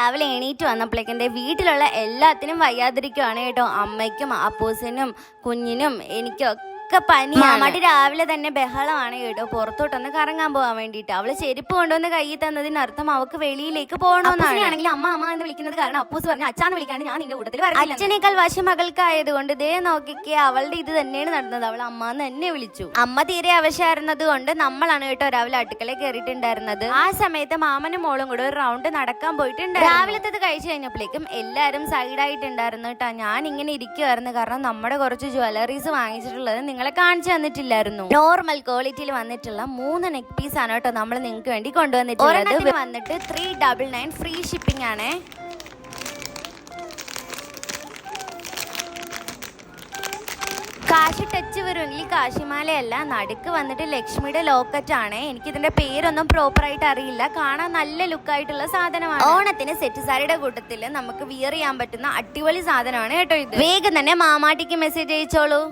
രാവിലെ എണീറ്റ് വന്നപ്പോഴേക്കും വീട്ടിലുള്ള എല്ലാത്തിനും വയ്യാതിരിക്കുവാണ് കേട്ടോ. അമ്മയ്ക്കും അപ്പൂസിനും കുഞ്ഞിനും എനിക്കും പനി. മാമാട്ടി രാവിലെ തന്നെ ബഹളമാണ് കേട്ടോ, പുറത്തോട്ടൊന്ന് കറങ്ങാൻ പോകാൻ വേണ്ടിട്ട്. അവള് ചെരുപ്പ് കൊണ്ടുവന്ന് കയ്യിൽ തന്നതിനർത്ഥം അവൾക്ക് വെളിയിലേക്ക് പോകണമെന്നാണെങ്കിൽ അമ്മ അമ്മ എന്ന് വിളിക്കുന്നത് കാരണം അപ്പൂസ് പറഞ്ഞു അച്ഛാന്ന് വിളിക്കാണ്ട് ഞാൻ നിന്റെ കൂട്ടത്തിൽ വരാം. അച്ഛനേക്കാൾ വശം മകൾക്കായതുകൊണ്ട് ദേ നോക്കിക്കേ, അവളുടെ ഇത് തന്നെയാണ് നടന്നത്. അവൾ അമ്മ എന്ന് എന്നെ വിളിച്ചു. അമ്മ തീരെ അവശയായിരുന്നത് കൊണ്ട് നമ്മളാണ് കേട്ടോ രാവിലെ അടുക്കളയിൽ കയറിയിട്ടുണ്ടായിരുന്നത്. ആ സമയത്ത് മാമനും മോളും കൂടെ ഒരു റൗണ്ട് നടക്കാൻ പോയിട്ടുണ്ടായിരുന്നു. രാവിലത്തേത് കഴിച്ചു കഴിഞ്ഞപ്പോഴേക്കും എല്ലാരും സൈഡായിട്ടുണ്ടായിരുന്നു കേട്ടോ. ഞാൻ ഇങ്ങനെ ഇരിക്കുവായിരുന്നു, കാരണം നമ്മുടെ കുറച്ച് ജ്വല്ലറീസ് വാങ്ങിച്ചിട്ടുള്ളത് നിങ്ങളെ കാണിച്ചു തന്നിട്ടില്ലായിരുന്നു. നോർമൽ ക്വാളിറ്റിയിൽ വന്നിട്ടുള്ള 3 നെക്ക് പീസ് ആണ് കേട്ടോ നമ്മൾ നിങ്ങൾക്ക് വേണ്ടി കൊണ്ടുവന്നിട്ടുള്ളത്. വന്നിട്ട് 399 ഫ്രീ ഷിപ്പിംഗ് ആണ്. കാശി ടച്ച് വരുമെങ്കിൽ കാശിമാലയല്ല, നടുക്ക് വന്നിട്ട് ലക്ഷ്മിയുടെ ലോക്കറ്റ് ആണ്. എനിക്കിതിന്റെ പേരൊന്നും പ്രോപ്പർ ആയിട്ട് അറിയില്ല, കാണാൻ നല്ല ലുക്കായിട്ടുള്ള സാധനമാണ്. ഓണത്തിന് സെറ്റ് സാരിയുടെ കൂട്ടത്തിൽ നമുക്ക് വിയർ ചെയ്യാൻ പറ്റുന്ന അടിപൊളി സാധനമാണ് കേട്ടോ ഇത്. വേഗം തന്നെ മാമാട്ടിക്ക് മെസ്സേജ് അയച്ചോളൂ.